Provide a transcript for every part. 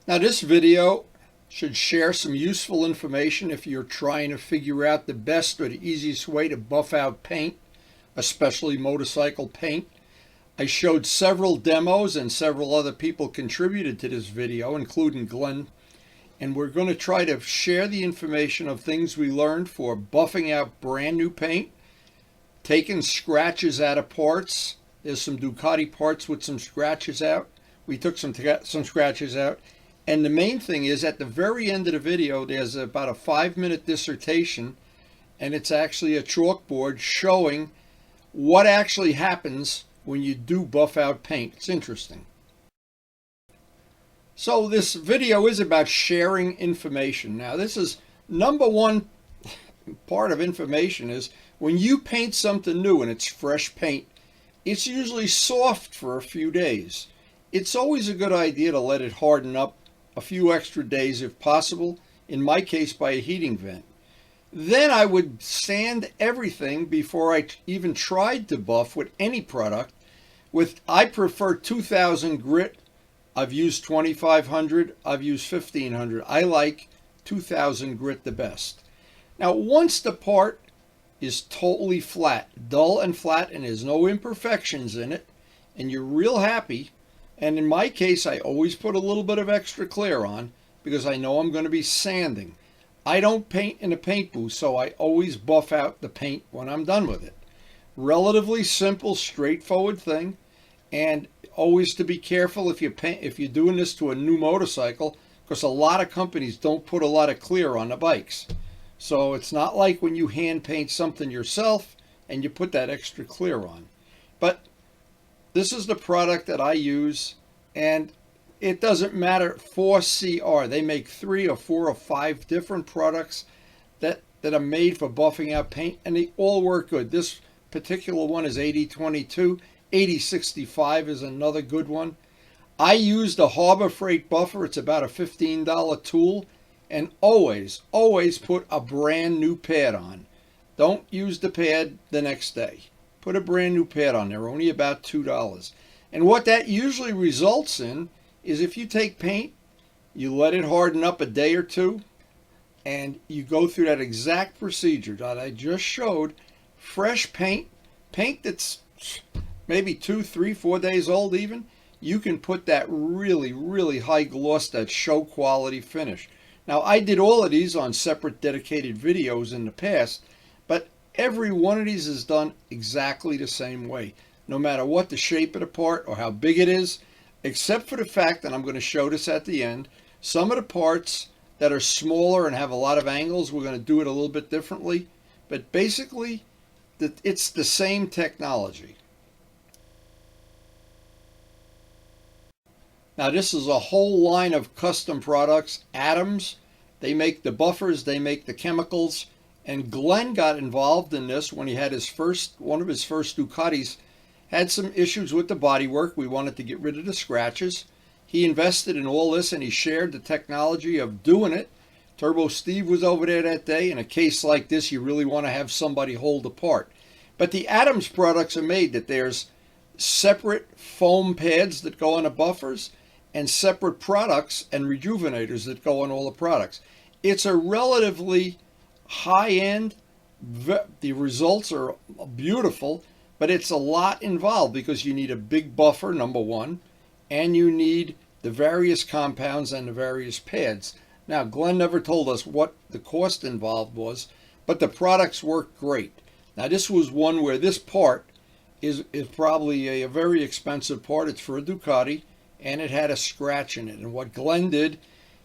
Now this video should share some useful information if you're trying to figure out the best or the easiest way to buff out paint, especially motorcycle paint. I showed several demos and several other people contributed to this video, including Glenn, and we're going to try to share the information of things we learned for buffing out brand new paint, taking scratches out of parts. There's some Ducati parts with some scratches out. We took some scratches out. And the main thing is, at the very end of the video, there's about a 5-minute dissertation, and it's actually a chalkboard showing what actually happens when you do buff out paint. It's interesting. So this video is about sharing information. Now, this is number one part of information is when you paint something new and it's fresh paint, it's usually soft for a few days. It's always a good idea to let it harden up a few extra days if possible, in my case by a heating vent. Then I would sand everything before I even tried to buff with any product. I prefer 2000 grit. I've used 2500, I've used 1500. I like 2000 grit the best. Now once the part is totally flat, dull and flat, and there's no imperfections in it, and you're real happy, and in my case, I always put a little bit of extra clear on because I know I'm going to be sanding. I don't paint in a paint booth, so I always buff out the paint when I'm done with it. Relatively simple, straightforward thing, and always to be careful if you're doing this to a new motorcycle, because a lot of companies don't put a lot of clear on the bikes. So it's not like when you hand paint something yourself and you put that extra clear on. But this is the product that I use, and it doesn't matter. 4CR, they make 3 or 4 or 5 different products that are made for buffing out paint, and they all work good. This particular one is 8022. 8065 is another good one. I use the Harbor Freight buffer. It's about a $15 tool, and always put a brand new pad on. Don't use the pad the next day. Put a brand new pad on. They're only about $2. And what that usually results in is if you take paint, you let it harden up a day or two, and you go through that exact procedure that I just showed. Fresh paint that's maybe 2, 3, 4 days old even, you can put that really high gloss, that show quality finish. Now, I did all of these on separate dedicated videos in the past, but every one of these is done exactly the same way, no matter what the shape of the part or how big it is, except for the fact that I'm going to show this at the end. Some of the parts that are smaller and have a lot of angles, we're going to do it a little bit differently, but basically it's the same technology. Now this is a whole line of custom products. Adams, they make the buffers, they make the chemicals, and Glenn got involved in this when he had one of his first Ducatis had some issues with the bodywork. We wanted to get rid of the scratches. He invested in all this, and he shared the technology of doing it. Turbo Steve was over there that day. In a case like this, you really want to have somebody hold the part. But the Adams products are made that there's separate foam pads that go on the buffers and separate products and rejuvenators that go on all the products. It's a relatively high-end. The results are beautiful, but it's a lot involved because you need a big buffer, number one, and you need the various compounds and the various pads. Now, Glenn never told us what the cost involved was, but the products work great. Now, this was one where this part is probably a very expensive part. It's for a Ducati, and it had a scratch in it. And what Glenn did,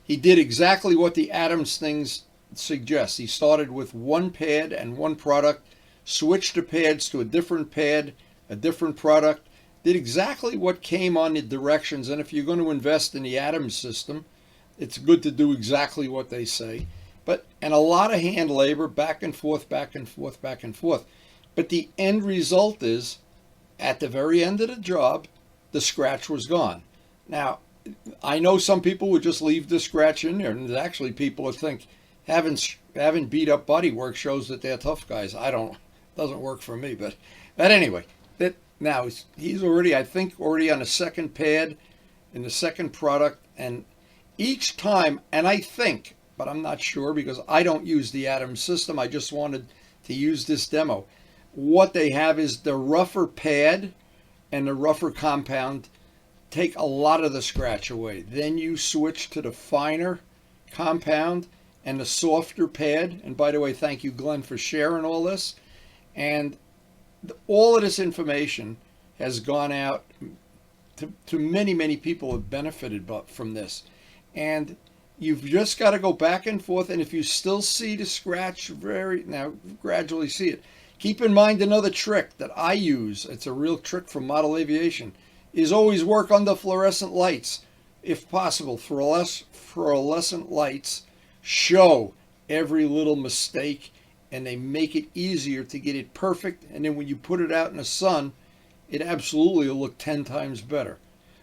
he did exactly what the Adams things suggest. He started with one pad and one product, switched the pads to a different pad, a different product, did exactly what came on the directions. And if you're going to invest in the Adams system, it's good to do exactly what they say. And a lot of hand labor, back and forth, back and forth, back and forth. But the end result is, at the very end of the job, the scratch was gone. Now, I know some people would just leave the scratch in there, and there's actually people that think having beat up bodywork shows that they're tough guys. Doesn't work for me. But anyway, now he's already, I think, already on the second pad in the second product, and each time, and I think, but I'm not sure because I don't use the Adams system. I just wanted to use this demo. What they have is the rougher pad and the rougher compound take a lot of the scratch away. Then you switch to the finer compound and the softer pad. And by the way, thank you, Glenn, for sharing all this. And all of this information has gone out to many, many people have benefited from this. And you've just got to go back and forth. And if you still see the scratch, now gradually see it. Keep in mind another trick that I use. It's a real trick from Model Aviation. Is always work under fluorescent lights. If possible, fluorescent lights show every little mistake and they make it easier to get it perfect. And then when you put it out in the sun, it absolutely will look 10 times better.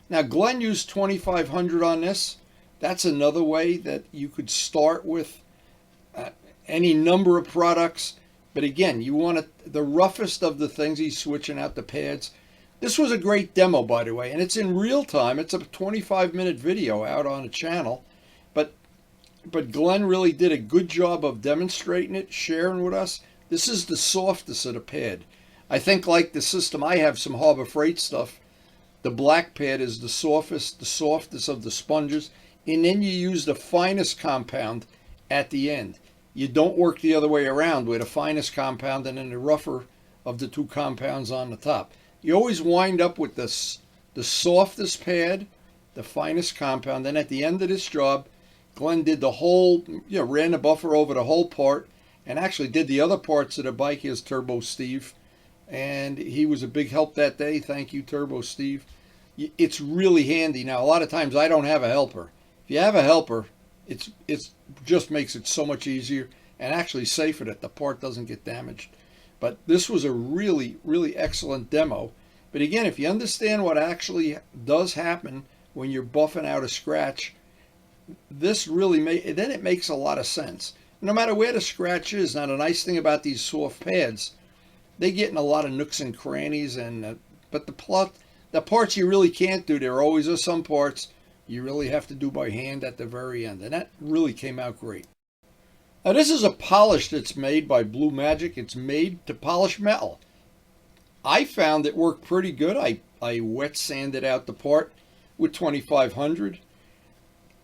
Now, Glenn used 2500 on this. That's another way that you could start with any number of products. But again, you want the roughest of the things. He's switching out the pads. This was a great demo, by the way, and it's in real time. It's a 25-minute video out on the channel. But Glenn really did a good job of demonstrating it, sharing with us. This is the softest of the pad. I think like the system, I have some Harbor Freight stuff. The black pad is the softest of the sponges. And then you use the finest compound at the end. You don't work the other way around with the finest compound and then the rougher of the two compounds on the top. You always wind up with the softest pad, the finest compound. Then at the end of this job, Glenn did the whole, ran the buffer over the whole part and actually did the other parts of the bike. Here's Turbo Steve. And he was a big help that day. Thank you, Turbo Steve. It's really handy. Now, a lot of times I don't have a helper. If you have a helper, it just makes it so much easier and actually safer that the part doesn't get damaged. But this was a really, really excellent demo. But again, if you understand what actually does happen when you're buffing out a scratch, this really then it makes a lot of sense. No matter where the scratch is. Now, the nice thing about these soft pads, they get in a lot of nooks and crannies, but the parts you really can't do, there always are some parts you really have to do by hand at the very end, and that really came out great. Now, this is a polish that's made by Blue Magic. It's made to polish metal. I found it worked pretty good. I wet sanded out the part with 2500.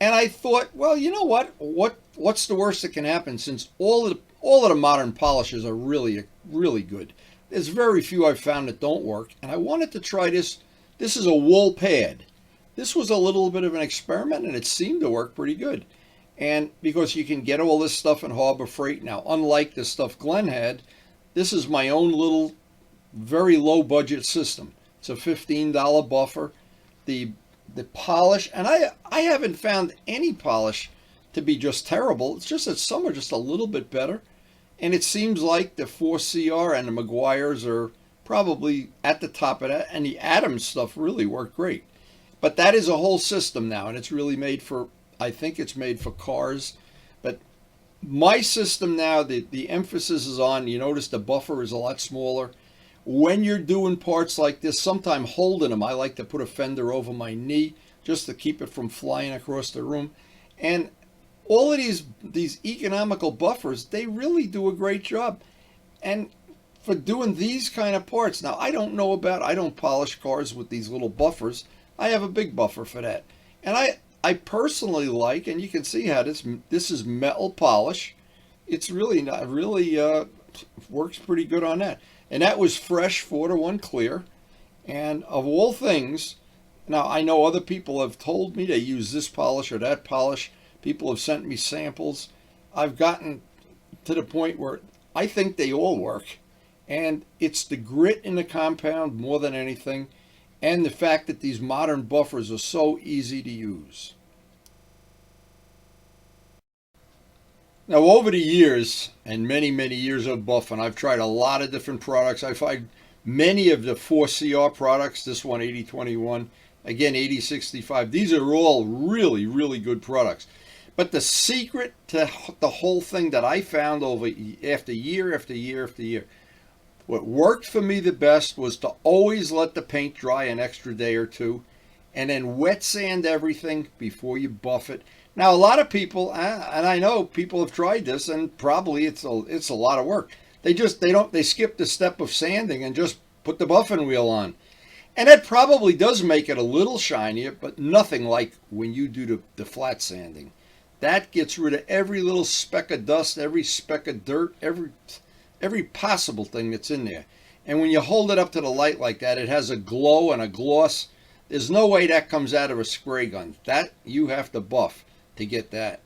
And I thought, well, you know what? What's the worst that can happen? Since all of the modern polishes are really, really good. There's very few I've found that don't work. And I wanted to try this. This is a wool pad. This was a little bit of an experiment, and it seemed to work pretty good. And because you can get all this stuff in Harbor Freight now, unlike the stuff Glenn had, this is my own little, very low budget system. It's a $15 buffer. The polish, and I haven't found any polish to be just terrible. It's just that some are just a little bit better. And it seems like the 4CR and the Meguiar's are probably at the top of that. And the Adams stuff really worked great. But that is a whole system now, and it's really made for, I think it's made for cars. But my system now, the emphasis is on, you notice the buffer is a lot smaller. When you're doing parts like this, sometimes holding them, I like to put a fender over my knee just to keep it from flying across the room. And all of these economical buffers, they really do a great job. And for doing these kind of parts, now I don't polish cars with these little buffers. I have a big buffer for that. And I personally like, and you can see how this is metal polish. It's really works pretty good on that. And that was fresh 4-to-1 clear. And of all things, now I know other people have told me they use this polish or that polish. People have sent me samples. I've gotten to the point where I think they all work. And it's the grit in the compound more than anything. And the fact that these modern buffers are so easy to use. Now, over the years, and many, many years of buffing, I've tried a lot of different products. I find many of the 4CR products, this one 8021, again 8065, these are all really, really good products. But the secret to the whole thing that I found after year after year after year, what worked for me the best was to always let the paint dry an extra day or two. and then wet sand everything before you buff it. Now, a lot of people, and I know people have tried this, and probably it's a lot of work. They skip the step of sanding and just put the buffing wheel on. And that probably does make it a little shinier, but nothing like when you do the flat sanding. That gets rid of every little speck of dust, every speck of dirt, every possible thing that's in there. And when you hold it up to the light like that, it has a glow and a gloss. There's no way that comes out of a spray gun. That you have to buff to get that.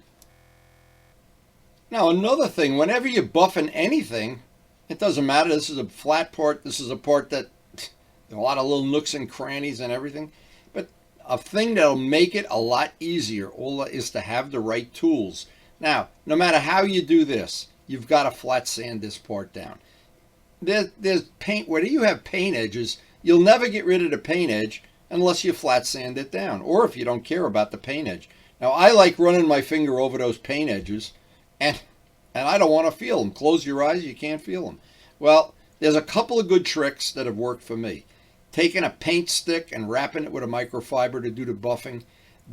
Now, another thing, whenever you're buffing anything, it doesn't matter. This is a flat part. This is a part that a lot of little nooks and crannies and everything. But a thing that'll make it a lot easier is to have the right tools. Now, no matter how you do this, you've got to flat sand this part down. There's paint, where you have paint edges, you'll never get rid of the paint edge unless you flat sand it down, or if you don't care about the paint edge. Now, I like running my finger over those paint edges, and I don't want to feel them. Close your eyes, you can't feel them. Well, there's a couple of good tricks that have worked for me. Taking a paint stick and wrapping it with a microfiber to do the buffing,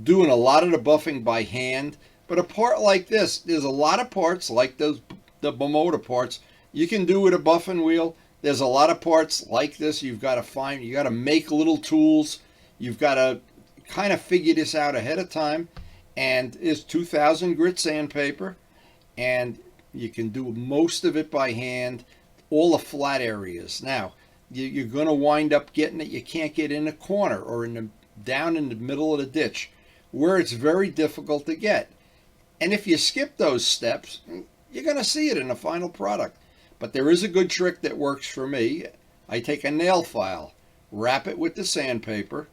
doing a lot of the buffing by hand. But a part like this, there's a lot of parts like the Bermuda parts you can do with a buffing wheel. There's a lot of parts like this you got to make little tools. You've got to kind of figure this out ahead of time. And it's 2000 grit sandpaper, and you can do most of it by hand, all the flat areas. Now, you're going to wind up getting it. You can't get in a corner or down in the middle of the ditch where it's very difficult to get. And if you skip those steps, you're going to see it in the final product. But there is a good trick that works for me. I take a nail file, wrap it with the sandpaper,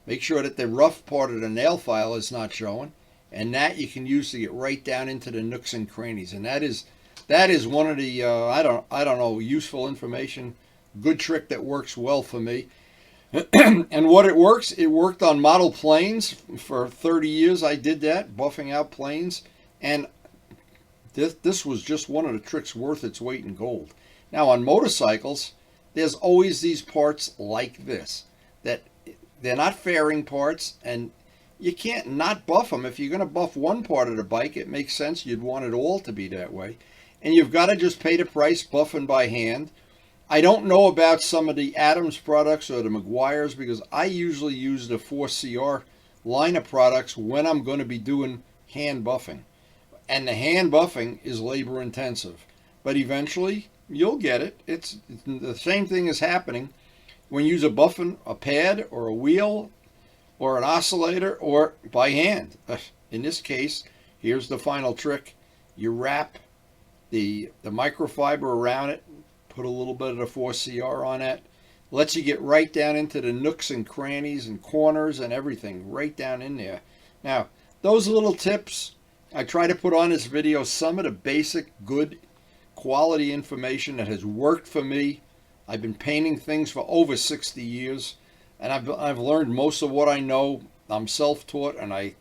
make sure that the rough part of the nail file is not showing, and that you can use to get right down into the nooks and crannies. And that is one of the I don't know, useful information. Good trick that works well for me. And what it worked on model planes for 30 years. I did that, buffing out planes, and this was just one of the tricks worth its weight in gold. Now, on motorcycles, there's always these parts like this that they're not fairing parts, and you can't not buff them. If you're going to buff one part of the bike, it makes sense. You'd want it all to be that way. And you've got to just pay the price buffing by hand. I don't know about some of the Adams products or the Meguiar's, because I usually use the 4CR line of products when I'm going to be doing hand buffing. And the hand buffing is labor intensive. But eventually, you'll get it. It's the same thing is happening when you use a pad or a wheel or an oscillator or by hand. In this case, here's the final trick. You wrap the microfiber around it, put a little bit of the 4CR on it, lets you get right down into the nooks and crannies and corners and everything, right down in there. Now, those little tips, I try to put on this video some of the basic good quality information that has worked for me. I've been painting things for over 60 years, and I've learned most of what I know. I'm self-taught, and I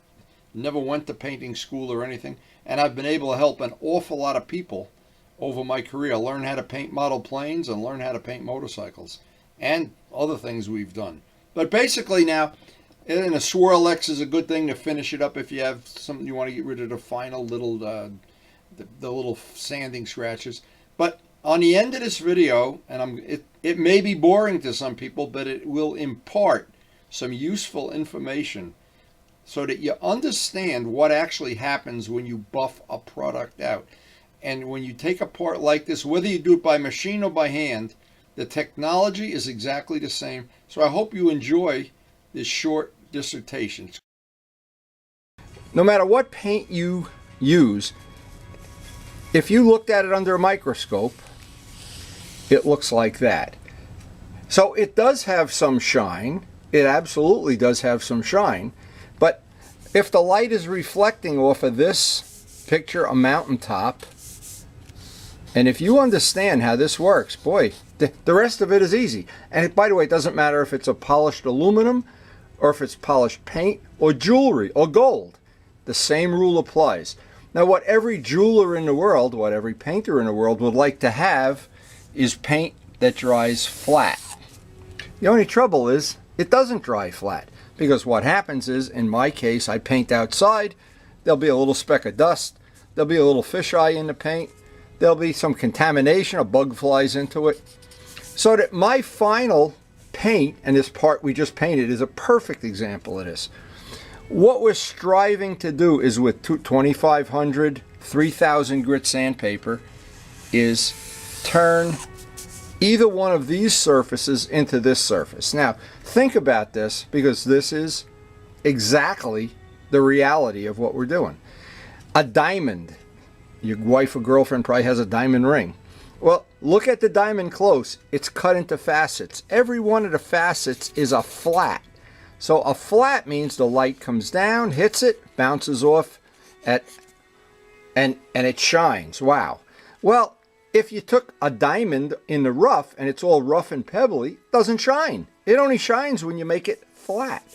never went to painting school or anything, and I've been able to help an awful lot of people over my career learn how to paint model planes and learn how to paint motorcycles and other things we've done. But basically now, and a Swirl X is a good thing to finish it up if you have something you want to get rid of the final little the little sanding scratches. But on the end of this video, and it may be boring to some people, but it will impart some useful information so that you understand what actually happens when you buff a product out. And when you take a part like this, whether you do it by machine or by hand, the technology is exactly the same. So I hope you enjoy this short dissertation. No matter what paint you use, if you looked at it under a microscope, it looks like that. So it does have some shine. It absolutely does have some shine. But if the light is reflecting off of this picture, a mountaintop, and if you understand how this works, boy, the rest of it is easy. And by the way, it doesn't matter if it's a polished aluminum or if it's polished paint or jewelry or gold. The same rule applies. Now, what every jeweler in the world, what every painter in the world would like to have is paint that dries flat. The only trouble is it doesn't dry flat. Because what happens is, in my case, I paint outside, there'll be a little speck of dust, there'll be a little fisheye in the paint, there'll be some contamination, a bug flies into it. So that my final paint, and this part we just painted is a perfect example of this. What we're striving to do is with 2500, 3000 grit sandpaper is turn either one of these surfaces into this surface. Now, think about this, because this is exactly the reality of what we're doing. A diamond. Your wife or girlfriend probably has a diamond ring. Well, look at the diamond close. It's cut into facets. Every one of the facets is a flat. So a flat means the light comes down, hits it, bounces off, and it shines. Wow. Well, if you took a diamond in the rough and it's all rough and pebbly, it doesn't shine. It only shines when you make it flat.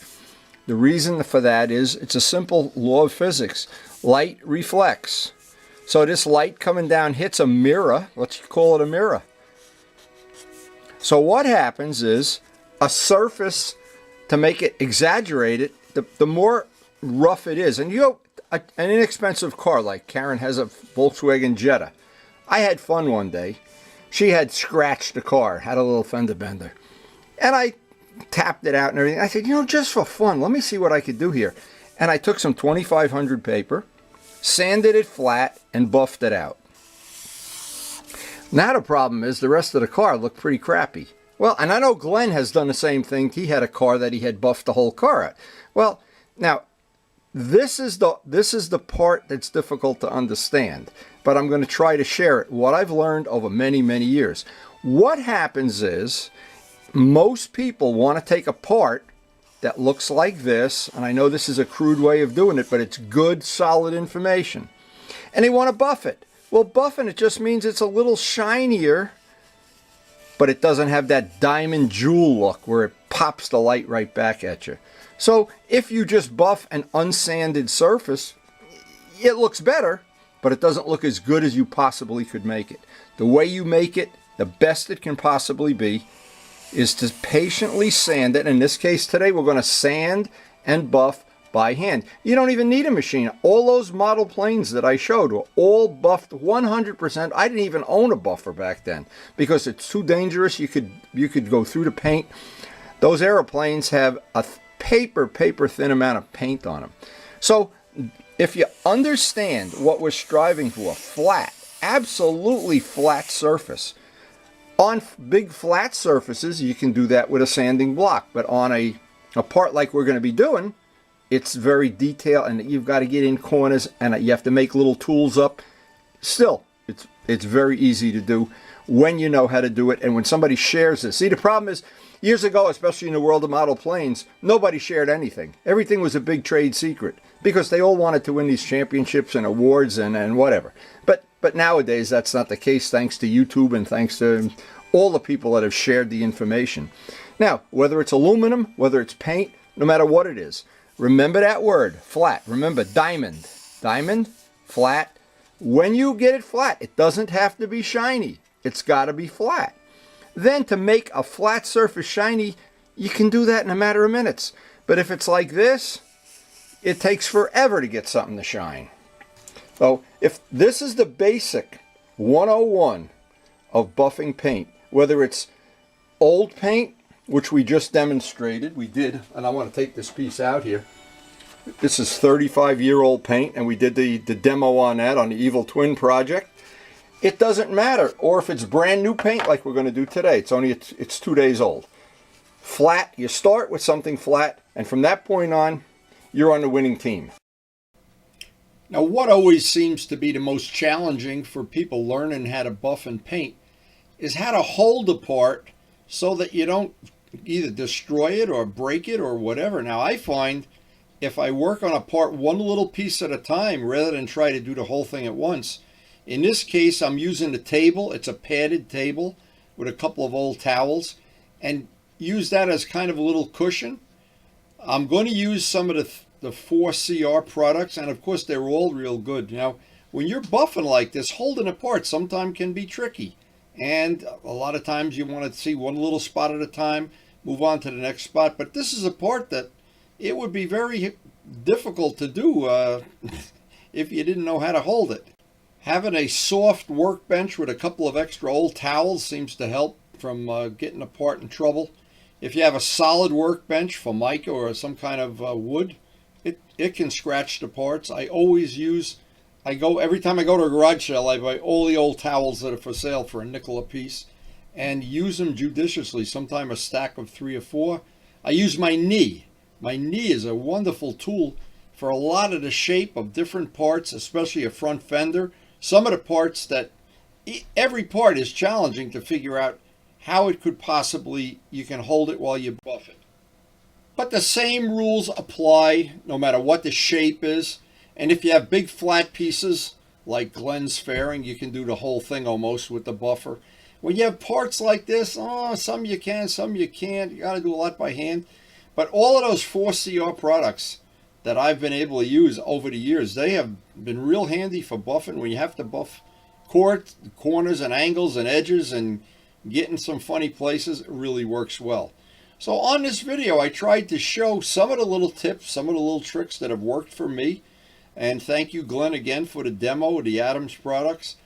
The reason for that is it's a simple law of physics. Light reflects. So this light coming down hits a mirror. Let's call it a mirror. So what happens is a surface, to make it exaggerated, the more rough it is. And you go, an inexpensive car, like Karen has a Volkswagen Jetta. I had fun one day. She had scratched the car, had a little fender bender. And I tapped it out and everything. I said, you know, just for fun, let me see what I could do here. And I took some 2500 paper, sanded it flat, and buffed it out. Now the problem is the rest of the car looked pretty crappy. Well, and I know Glenn has done the same thing. He had a car that he had buffed the whole car out. Well, now, this is the part that's difficult to understand, but I'm going to try to share it, what I've learned over many, many years. What happens is most people want to take a part that looks like this, and I know this is a crude way of doing it, but it's good, solid information, and they want to buff it. Well, buffing it just means it's a little shinier, but it doesn't have that diamond jewel look where it pops the light right back at you. So if you just buff an unsanded surface, it looks better, but it doesn't look as good as you possibly could make it. The way you make it, the best it can possibly be, is to patiently sand it. In this case today, we're going to sand and buff by hand. You don't even need a machine. All those model planes that I showed were all buffed 100%. I didn't even own a buffer back then because it's too dangerous. You could go through the paint. Those airplanes have a paper thin amount of paint on them. So if you understand what we're striving for, flat, absolutely flat surface. On big flat surfaces, you can do that with a sanding block, but on a part like we're going to be doing, it's very detailed, and you've got to get in corners, and you have to make little tools up. Still, it's very easy to do when you know how to do it, and when somebody shares this. See, the problem is, years ago, especially in the world of model planes, nobody shared anything. Everything was a big trade secret because they all wanted to win these championships and awards and whatever. But nowadays, that's not the case, thanks to YouTube and thanks to all the people that have shared the information. Now, whether it's aluminum, whether it's paint, no matter what it is, remember that word, flat. Remember, diamond. Diamond, flat. When you get it flat, it doesn't have to be shiny. It's got to be flat. Then to make a flat surface shiny, you can do that in a matter of minutes. But if it's like this, it takes forever to get something to shine. So if this is the basic 101 of buffing paint, whether it's old paint, which we just demonstrated, we did, and I want to take this piece out here. This is 35-year-old paint, and we did the demo on that on the Evil Twin project. It doesn't matter, or if it's brand new paint like we're going to do today. It's 2 days old. Flat, you start with something flat, and from that point on, you're on the winning team. Now, what always seems to be the most challenging for people learning how to buff and paint is how to hold a part so that you don't either destroy it or break it or whatever. Now, I find if I work on a part one little piece at a time rather than try to do the whole thing at once, in this case, I'm using a table. It's a padded table with a couple of old towels, and use that as kind of a little cushion. I'm going to use some of the 4CR products, and of course they're all real good. Now, when you're buffing like this, holding a part sometimes can be tricky, and a lot of times you want to see one little spot at a time, move on to the next spot. But this is a part that it would be very difficult to do if you didn't know how to hold it. Having a soft workbench with a couple of extra old towels seems to help from getting a part in trouble. If you have a solid workbench, Formica or some kind of wood, it can scratch the parts. Every time I go to a garage sale, I buy all the old towels that are for sale for a nickel a piece and use them judiciously, sometimes a stack of 3 or 4. I use my knee. My knee is a wonderful tool for a lot of the shape of different parts, especially a front fender. Some of the parts that, every part is challenging to figure out how it could possibly, you can hold it while you buff it. But the same rules apply no matter what the shape is. And if you have big flat pieces like Glenn's fairing, you can do the whole thing almost with the buffer. When you have parts like this, some you can, some you can't. You got to do a lot by hand. But all of those 4CR products that I've been able to use over the years, they have been real handy for buffing when you have to buff corners and angles and edges and get in some funny places. It really works well. So on this video, I tried to show some of the little tips, some of the little tricks that have worked for me. And thank you, Glenn, again for the demo of the Adams products.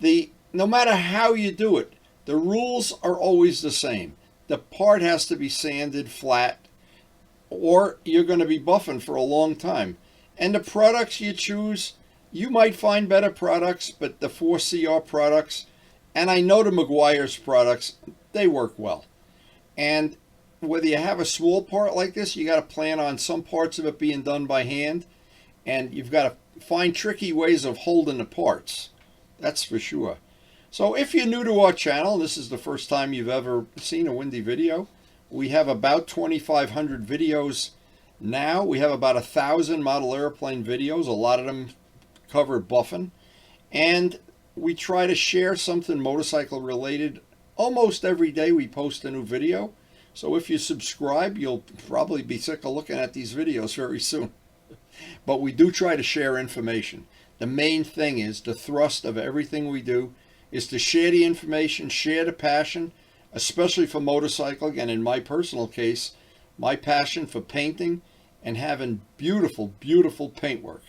No matter how you do it, the rules are always the same. The part has to be sanded flat, or you're going to be buffing for a long time. And the products you choose, you might find better products, but the 4CR products, and I know the Meguiar's products, they work well. And whether you have a small part like this, you got to plan on some parts of it being done by hand, and you've got to find tricky ways of holding the parts. That's for sure. So if you're new to our channel, this is the first time you've ever seen a Windy video, we have about 2,500 videos now. We have about 1,000 model airplane videos. A lot of them cover buffing. And we try to share something motorcycle related. Almost every day we post a new video. So if you subscribe, you'll probably be sick of looking at these videos very soon. But we do try to share information. The main thing is, the thrust of everything we do is to share the information, share the passion, especially for motorcycle. Again, in my personal case, my passion for painting and having beautiful, beautiful paintwork.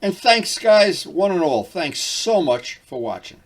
And thanks, guys, one and all. Thanks so much for watching.